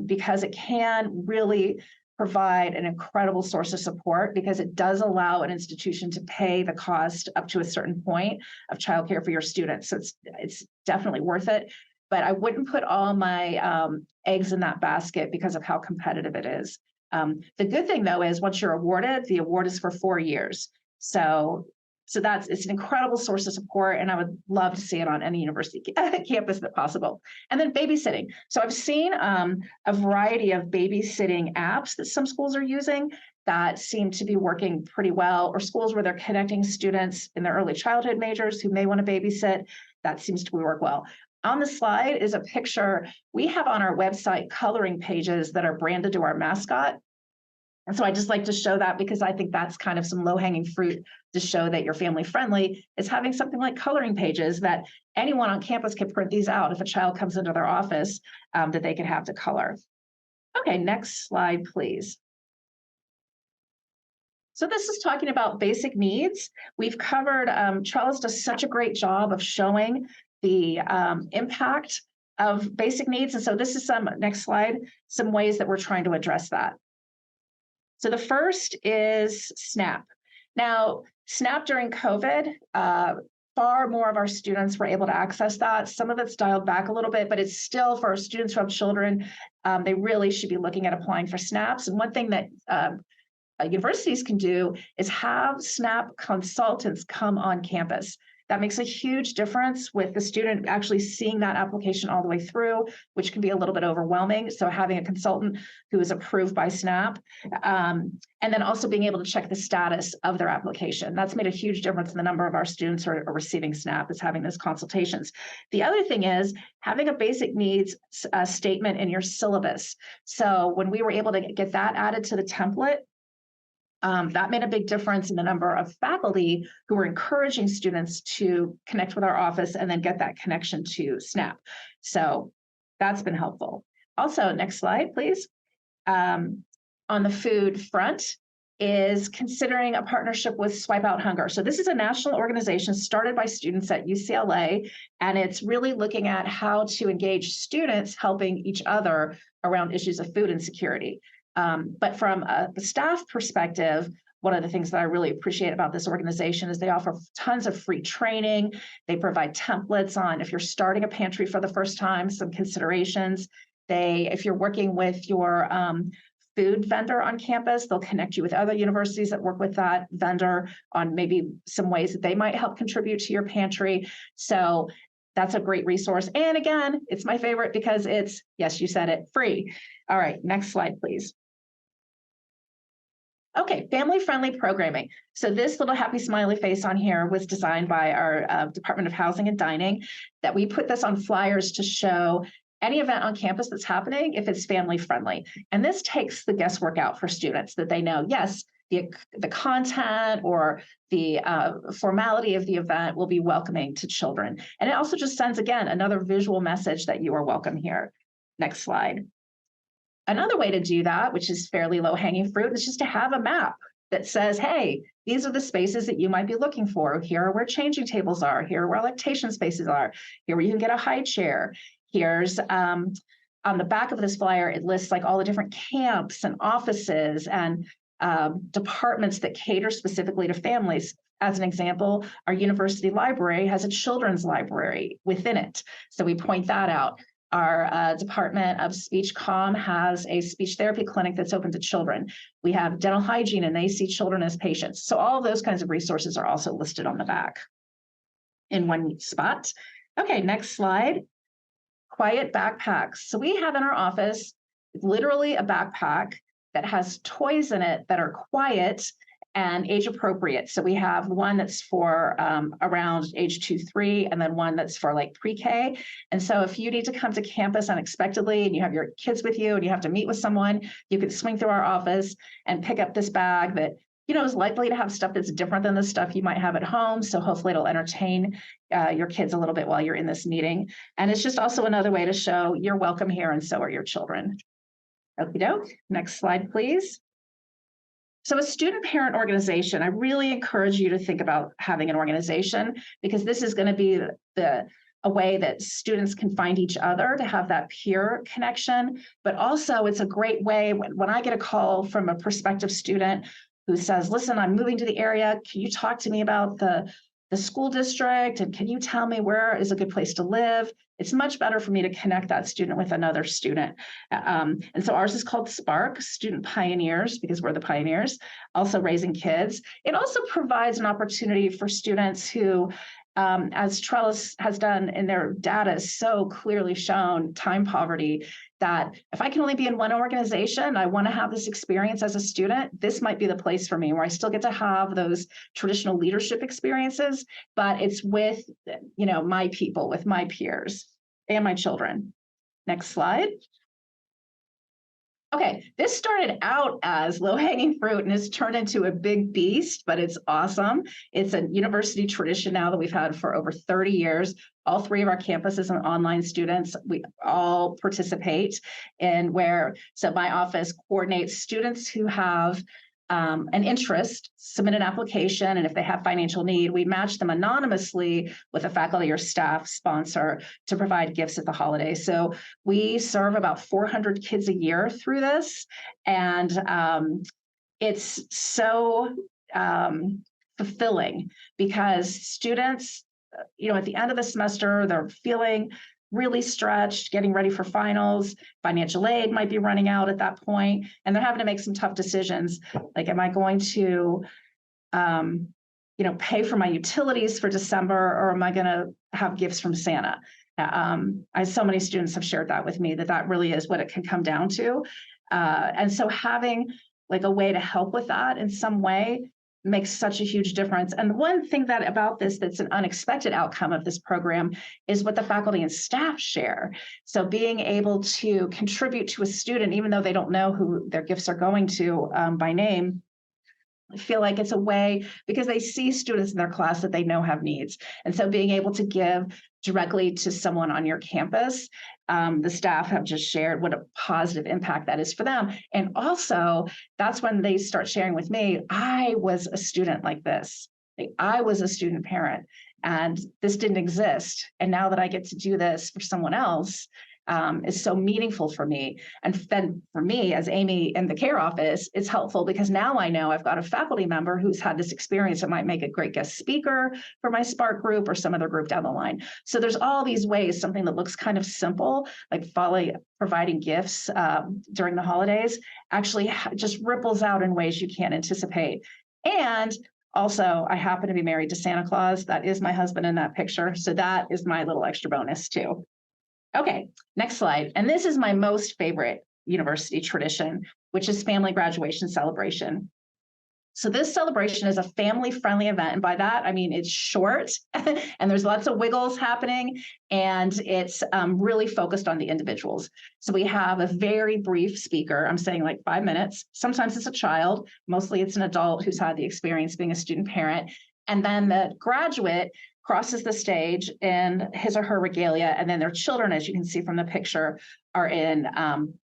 because it can really provide an incredible source of support, because it does allow an institution to pay the cost up to a certain point of childcare for your students. So it's definitely worth it. But I wouldn't put all my eggs in that basket because of how competitive it is. The good thing, though, is once you're awarded, the award is for 4 years. So it's an incredible source of support, and I would love to see it on any university campus if possible. And then babysitting. So I've seen a variety of babysitting apps that some schools are using that seem to be working pretty well, or schools where they're connecting students in their early childhood majors who may want to babysit. That seems to work well. On the slide is a picture. We have on our website coloring pages that are branded to our mascot. And so I just like to show that, because I think that's kind of some low-hanging fruit to show that you're family friendly, is having something like coloring pages that anyone on campus can print these out if a child comes into their office, that they can have to color. Okay, next slide, please. So this is talking about basic needs. We've covered, Trellis does such a great job of showing the impact of basic needs. And so this is next slide, some ways that we're trying to address that. So the first is SNAP. Now, SNAP during COVID, far more of our students were able to access that. Some of it's dialed back a little bit, but it's still, for our students who have children, they really should be looking at applying for SNAPs. And one thing that universities can do is have SNAP consultants come on campus. That makes a huge difference with the student actually seeing that application all the way through, which can be a little bit overwhelming. So having a consultant who is approved by SNAP, and then also being able to check the status of their application. That's made a huge difference in the number of our students who are receiving SNAP, is having those consultations. The other thing is having a basic needs statement in your syllabus. So when we were able to get that added to the template, that made a big difference in the number of faculty who were encouraging students to connect with our office and then get that connection to SNAP. So that's been helpful. Also, next slide, please. On the food front is considering a partnership with Swipe Out Hunger. So this is a national organization started by students at UCLA, and it's really looking at how to engage students helping each other around issues of food insecurity. But from the staff perspective, one of the things that I really appreciate about this organization is they offer tons of free training. They provide templates on, if you're starting a pantry for the first time, some considerations. If you're working with your food vendor on campus, they'll connect you with other universities that work with that vendor on maybe some ways that they might help contribute to your pantry. So that's a great resource. And again, it's my favorite because it's, yes, you said it, free. All right, next slide, please. Okay, family-friendly programming. So this little happy smiley face on here was designed by our Department of Housing and Dining, that we put this on flyers to show any event on campus that's happening if it's family-friendly. And this takes the guesswork out for students, that they know, yes, the content or the formality of the event will be welcoming to children. And it also just sends, again, another visual message that you are welcome here. Next slide. Another way to do that, which is fairly low-hanging fruit, is just to have a map that says, hey, these are the spaces that you might be looking for. Here are where changing tables are. Here are where lactation spaces are. Here where you can get a high chair. Here's on the back of this flyer, it lists like all the different camps and offices and departments that cater specifically to families. As an example, our university library has a children's library within it. So we point that out. Our Department of Speech Comm has a speech therapy clinic that's open to children. We have dental hygiene, and they see children as patients. So all of those kinds of resources are also listed on the back in one spot. Okay, next slide. Quiet backpacks. So we have in our office literally a backpack that has toys in it that are quiet and age appropriate. So we have one that's for around age 2-3, and then one that's for like pre-K. And so if you need to come to campus unexpectedly and you have your kids with you and you have to meet with someone, you can swing through our office and pick up this bag that, you know, is likely to have stuff that's different than the stuff you might have at home. So hopefully it'll entertain your kids a little bit while you're in this meeting. And it's just also another way to show you're welcome here, and so are your children. Okie doke. Next slide, please. So a student-parent organization, I really encourage you to think about having an organization, because this is going to be the a way that students can find each other to have that peer connection. But also it's a great way when I get a call from a prospective student who says, listen, I'm moving to the area. Can you talk to me about the school district? And can you tell me where is a good place to live? It's much better for me to connect that student with another student. And so ours is called Spark, Student Pioneers, because we're the pioneers, also raising kids. It also provides an opportunity for students who, as Trellis has done in their data, is so clearly shown time poverty, that if I can only be in one organization, I want to have this experience as a student, this might be the place for me, where I still get to have those traditional leadership experiences, but it's with, my people, with my peers and my children. Next slide. Okay, this started out as low-hanging fruit and has turned into a big beast, but it's awesome. It's a university tradition now that we've had for over 30 years. All 3 of our campuses and online students, we all participate in so my office coordinates students who have an interest, submit an application, and if they have financial need, we match them anonymously with a faculty or staff sponsor to provide gifts at the holidays. So we serve about 400 kids a year through this, and it's so fulfilling because students, at the end of the semester, they're feeling really stretched, getting ready for finals. Financial aid might be running out at that point, and they're having to make some tough decisions. Like, am I going to, pay for my utilities for December, or am I going to have gifts from Santa? So many students have shared that with me, that really is what it can come down to. And so having like a way to help with that in some way makes such a huge difference. And one thing about this that's an unexpected outcome of this program is what the faculty and staff share. So being able to contribute to a student, even though they don't know who their gifts are going to by name, I feel like it's a way, because they see students in their class that they know have needs. And so being able to give directly to someone on your campus, the staff have just shared what a positive impact that is for them. And also, that's when they start sharing with me, I was a student like this. I was a student parent, and this didn't exist. And now that I get to do this for someone else, is so meaningful for me. And then for me, as Amy in the care office, it's helpful because now I know I've got a faculty member who's had this experience that might make a great guest speaker for my Spark group or some other group down the line. So there's all these ways, something that looks kind of simple, like providing gifts during the holidays, actually just ripples out in ways you can't anticipate. And also, I happen to be married to Santa Claus. That is my husband in that picture. So that is my little extra bonus too. Okay, next slide. And this is my most favorite university tradition, which is family graduation celebration. So this celebration is a family-friendly event. And by that, I mean, it's short and there's lots of wiggles happening, and it's really focused on the individuals. So we have a very brief speaker. I'm saying like 5 minutes. Sometimes it's a child. Mostly it's an adult who's had the experience being a student parent. And then the graduate crosses the stage in his or her regalia, and then their children, as you can see from the picture, are in,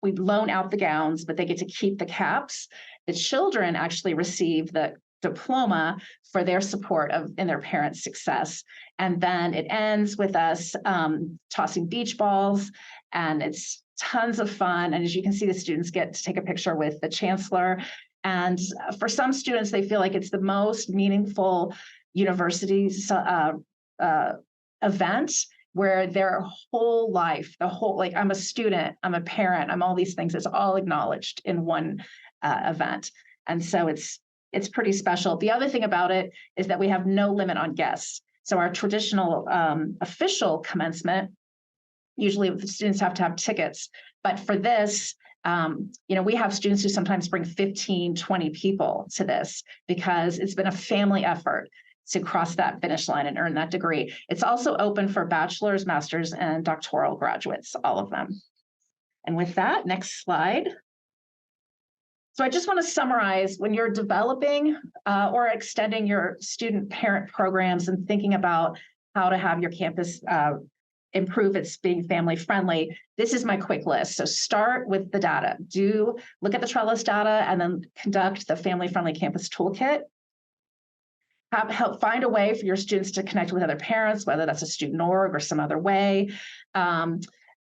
we loan out the gowns, but they get to keep the caps. The children actually receive the diploma for their support in their parents' success. And then it ends with us tossing beach balls, and it's tons of fun. And as you can see, the students get to take a picture with the chancellor. And for some students, they feel like it's the most meaningful university's event, where their whole life, like I'm a student, I'm a parent, I'm all these things, it's all acknowledged in one event. And so it's pretty special. The other thing about it is that we have no limit on guests. So our traditional official commencement, usually the students have to have tickets, but for this, we have students who sometimes bring 15, 20 people to this because it's been a family effort to cross that finish line and earn that degree. It's also open for bachelor's, master's, and doctoral graduates, all of them. And with that, next slide. So I just want to summarize, when you're developing or extending your student parent programs and thinking about how to have your campus improve its being family friendly, this is my quick list. So start with the data. Look at the Trellis data and then conduct the family friendly campus toolkit. help find a way for your students to connect with other parents, whether that's a student org or some other way.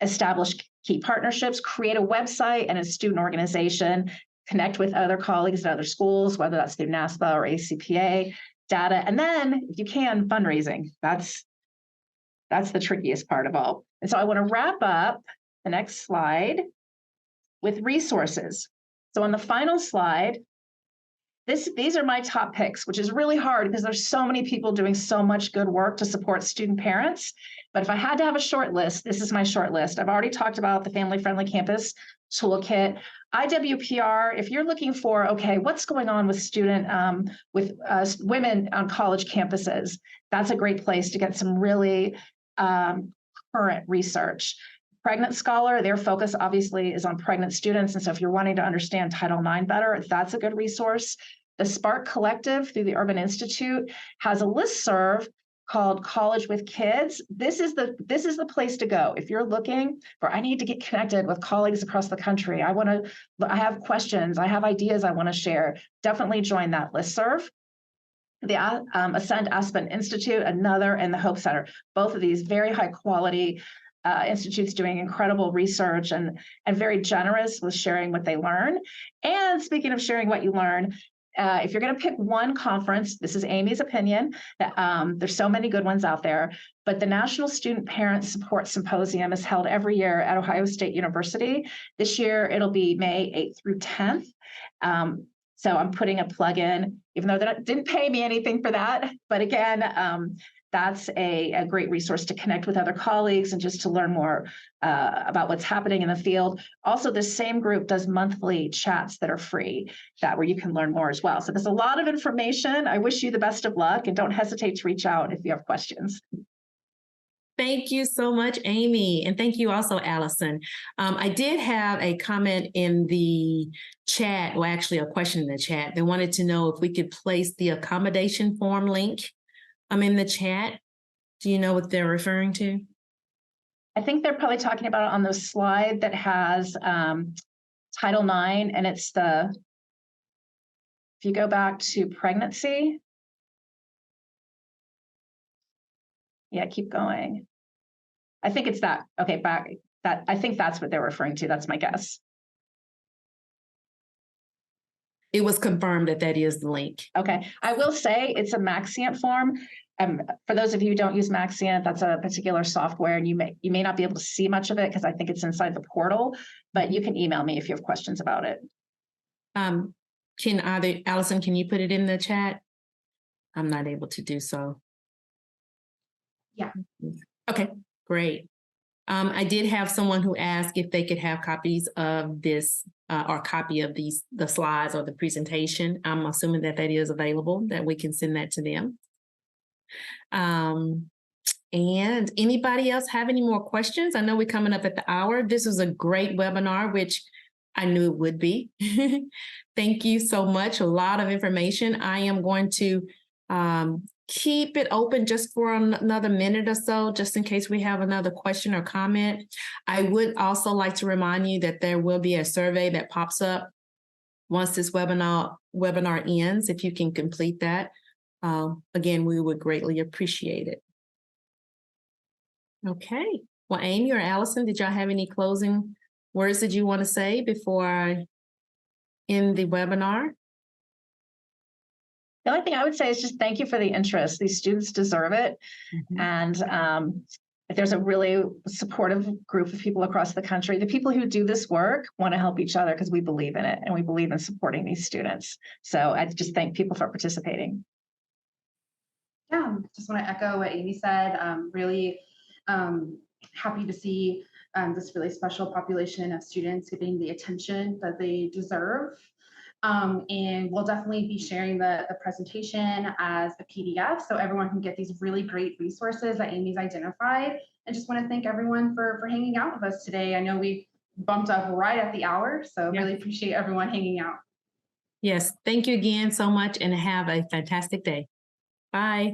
Establish key partnerships, create a website and a student organization, connect with other colleagues at other schools, whether that's through NASPA or ACPA, data, and then if you can, fundraising. That's the trickiest part of all. And so I want to wrap up the next slide with resources. So on the final slide, these are my top picks, which is really hard because there's so many people doing so much good work to support student parents. But if I had to have a short list, this is my short list. I've already talked about the Family Friendly Campus Toolkit. IWPR, if you're looking for, okay, what's going on with women on college campuses, that's a great place to get some really current research. Pregnant Scholar, their focus obviously is on pregnant students. And so if you're wanting to understand Title IX better, that's a good resource. The Spark Collective through the Urban Institute has a listserv called College with Kids. This is the place to go. If you're looking for, I need to get connected with colleagues across the country. I have questions, I have ideas I want to share. Definitely join that listserv. The Ascend Aspen Institute, another, and the Hope Center. Both of these very high quality institutes doing incredible research and very generous with sharing what they learn. And speaking of sharing what you learn, if you're going to pick one conference, this is Amy's opinion, there's so many good ones out there, but the National Student Parent Support Symposium is held every year at Ohio State University. This year, it'll be May 8th through 10th. So I'm putting a plug in, even though that didn't pay me anything for that. But again, that's a great resource to connect with other colleagues and just to learn more about what's happening in the field. Also, this same group does monthly chats that are free, where you can learn more as well. So there's a lot of information. I wish you the best of luck, and don't hesitate to reach out if you have questions. Thank you so much, Amy. And thank you also, Allyson. I did have a comment in the chat, well, actually a question in the chat. They wanted to know if we could place the accommodation form link in the chat. Do you know what they're referring to? I think they're probably talking about it on the slide that has Title IX, and it's if you go back to pregnancy. Yeah, keep going. I think it's that. Okay, I think that's what they're referring to. That's my guess. It was confirmed that is the link. Okay, I will say it's a Maxient form. For those of you who don't use Maxient, that's a particular software, and you may not be able to see much of it because I think it's inside the portal, but you can email me if you have questions about it. Allyson, can you put it in the chat? I'm not able to do so. Yeah. Okay, great. I did have someone who asked if they could have copies of this or copy of the slides or the presentation. I'm assuming that is available, that we can send that to them. And anybody else have any more questions? I know we're coming up at the hour. This was a great webinar, which I knew it would be. Thank you so much. A lot of information. I am going to keep it open just for another minute or so, just in case we have another question or comment. I would also like to remind you that there will be a survey that pops up once this webinar ends. If you can complete that, again, we would greatly appreciate it. Okay. Well, Amy or Allyson, did y'all have any closing words that you want to say before I end the webinar? The only thing I would say is just thank you for the interest. These students deserve it. Mm-hmm. And if there's a really supportive group of people across the country, the people who do this work want to help each other because we believe in it and we believe in supporting these students. So I just thank people for participating. Yeah, just want to echo what Amy said. Really happy to see this really special population of students getting the attention that they deserve. And we'll definitely be sharing the presentation as a PDF so everyone can get these really great resources that Amy's identified. I just want to thank everyone for hanging out with us today. I know we bumped up right at the hour, so really appreciate everyone hanging out. Yes, thank you again so much and have a fantastic day. Bye.